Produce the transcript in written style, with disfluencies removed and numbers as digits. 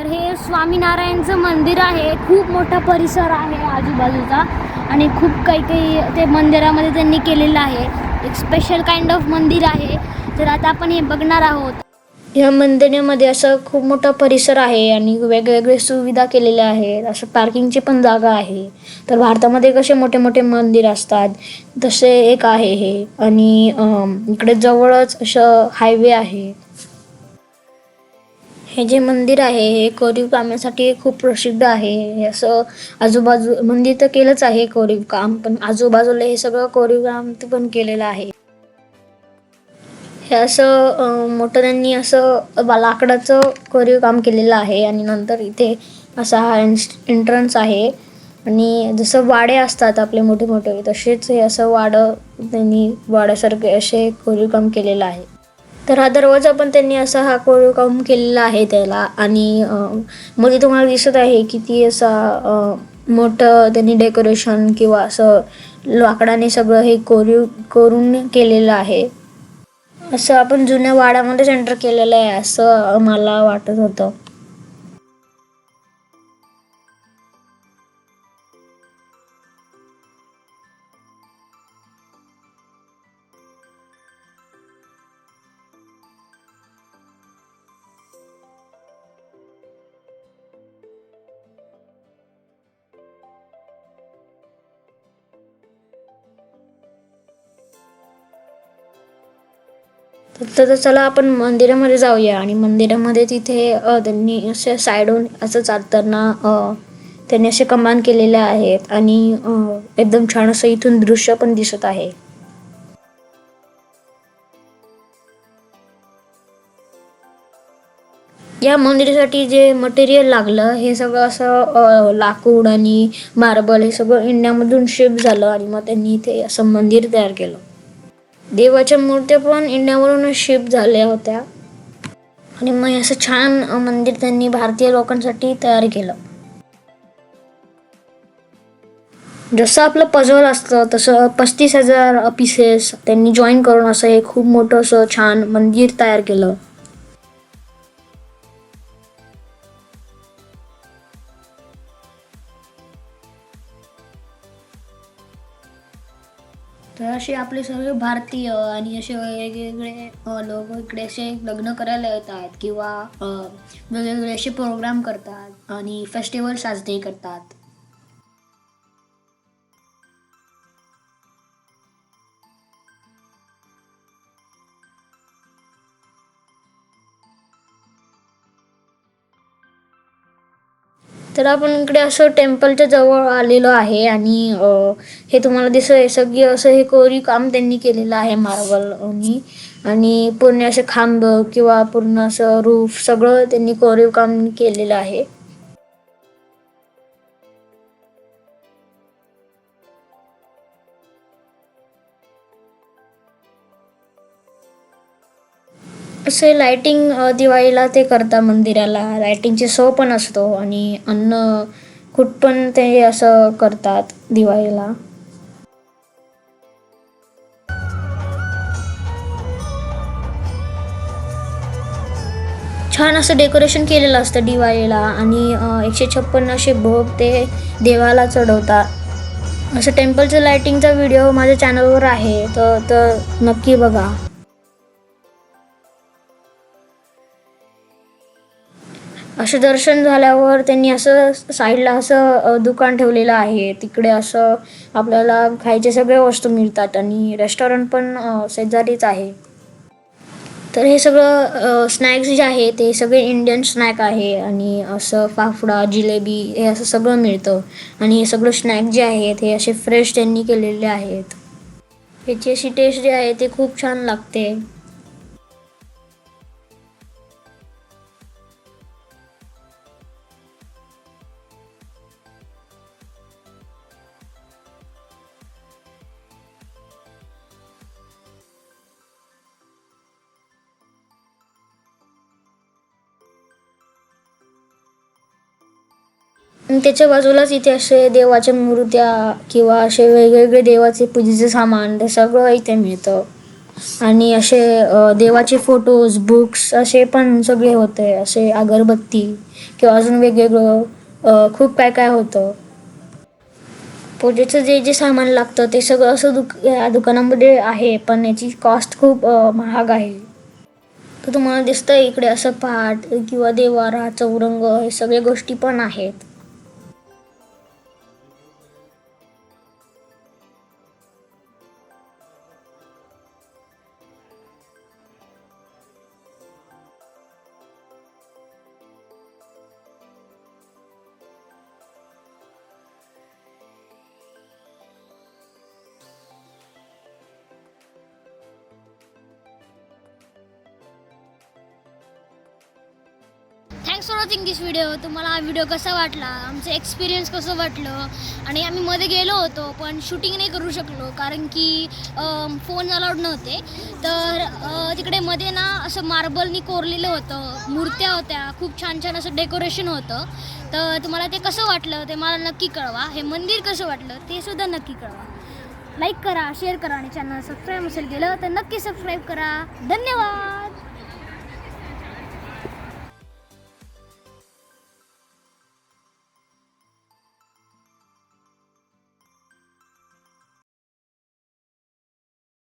तर हे स्वामीनारायणचं मंदिर आहे. खूप मोठा परिसर आहे आजूबाजूचा आणि खूप काही ते मंदिरामध्ये त्यांनी केलेलं आहे. एक स्पेशल काइंड ऑफ मंदिर आहे. तर आता आपण हे बघणार आहोत. या मंदिरामध्ये असं खूप मोठा परिसर आहे आणि वेगवेगळे सुविधा केलेल्या आहेत. असं पार्किंगची पण जागा आहे. तर भारतामध्ये कसे मोठे मोठे मंदिर असतात तसे एक आहे हे. आणि इकडे जवळच असं हायवे आहे. हे जे मंदिर आहे हे कोरीव कामासाठी खूप प्रसिद्ध आहे. हे असं आजूबाजू मंदिर तर केलंच आहे कोरीव काम, पण आजूबाजूला हे सगळं कोरीव काम पण केलेलं आहे. हे असं मोठं त्यांनी असं लाकडाचं कोरीव काम केलेलं आहे आणि नंतर इथे असा हा एंट्रन्स आहे. आणि जसं वाडे असतात आपले मोठे मोठे तसेच हे असं त्यांनी वाड्यासारखे असे कोरीव काम केलेलं आहे. तर हा दरवाजा पण त्यांनी असा हा कोरीव काम केलेला आहे त्याला. आणि मध्ये तुम्हाला दिसत आहे किती असा मोठं त्यांनी डेकोरेशन किंवा असं लाकडाने सगळं हे कोरून केलेलं आहे. असं आपण जुन्या वाड्यामध्येच एंटर केलेलं आहे असं मला वाटत होतं. तर चला आपण मंदिरामध्ये जाऊया. आणि मंदिरामध्ये तिथे त्यांनी असे साईडहून असं चालताना त्यांनी असे कमान केलेले आहेत आणि एकदम छान असं इथून दृश्य पण दिसत आहे. या मंदिरासाठी जे मटेरियल लागलं हे सगळं असं लाकूड आणि मार्बल हे सगळं इंडियामधून शिफ्ट झालं आणि मग त्यांनी इथे असं मंदिर तयार केलं. देवाच्या मूर्त्या पण इंडियावरूनच शिफ्ट झाल्या होत्या आणि मग असं छान मंदिर त्यांनी भारतीय लोकांसाठी तयार केलं. जसं आपलं पझल असतं तसं 35,000 पीसेस त्यांनी जॉईन करून असं हे खूप मोठं असं छान मंदिर तयार केलं. तर असे आपले सर्व भारतीय आणि असे वेगवेगळे लोक इकडे असे लग्न करायला येतात किंवा वेगवेगळे असे प्रोग्राम करतात आणि फेस्टिवल साजरे करतात. तर आपण इकडे असं टेम्पलच्या जवळ आलेलो आहे आणि हे तुम्हाला दिसत सगळी असं हे कोरीव काम त्यांनी केलेलं आहे मार्बल आणि पूर्ण असे खांब किंवा पूर्ण असं रूफ सगळं त्यांनी कोरीव काम केलेलं आहे. असे लाइटिंग दिवाळीला ते करता मंदिराला लाइटिंगची शो पण असतो आणि अन्न कुट पण ते असं करतात दिवाळीला. छान असं डेकोरेशन केलेलं असतं दिवाळीला आणि 156 असे भोग ते देवाला चढवतात. असं टेम्पलचं लाइटिंगचा व्हिडिओ माझ्या चॅनलवर आहे तर नक्की बघा. असं दर्शन झाल्यावर त्यांनी असं साईडला असं दुकान ठेवलेलं आहे. तिकडे असं आपल्याला खायचे सगळे वस्तू मिळतात आणि रेस्टॉरंट पण शेजारीच आहे. तर हे सगळं स्नॅक्स जे आहे ते सगळे इंडियन स्नॅक आहे आणि असं फाफडा जिलेबी हे असं सगळं मिळतं. आणि हे सगळं स्नॅक जे आहेत हे असे फ्रेश त्यांनी केलेले आहेत. ह्याची अशी टेस्ट जी आहे ते खूप छान लागते. आणि त्याच्या बाजूलाच इथे असे देवाच्या मूर्त्या किंवा असे वेगवेगळे देवाचे पूजेचे सामान ते सगळं इथे मिळतं. आणि असे देवाचे फोटोज, बुक्स असे पण सगळे होते, असे अगरबत्ती किंवा अजून वेगवेगळं खूप काय काय होतं. पूजेचं जे जे सामान लागतं ते सगळं असं या दुकानामध्ये आहे, पण याची कॉस्ट खूप महाग आहे. तर तुम्हाला दिसतंय इकडे असं पाट किंवा देवारा, चौरंग हे सगळे गोष्टी पण आहेत. Thanks for watching this video. तुम्हाला हा व्हिडिओ कसा वाटला, आमचं एक्सपिरियन्स कसं वाटलं. आणि आम्ही मध्ये गेलो होतो पण शूटिंग नाही करू शकलो कारण की फोन अलाउड नव्हते. तर तिकडे मध्ये ना असं मार्बलनी कोरलेलं होतं, मूर्त्या होत्या, खूप छान छान असं डेकोरेशन होतं. तर तुम्हाला ते कसं वाटलं ते मला नक्की कळवा. हे मंदिर कसं वाटलं ते सुद्धा नक्की कळवा. लाईक करा, शेअर करा आणि चॅनल सबस्क्राईब असेल केलं तर नक्की सबस्क्राईब करा. धन्यवाद.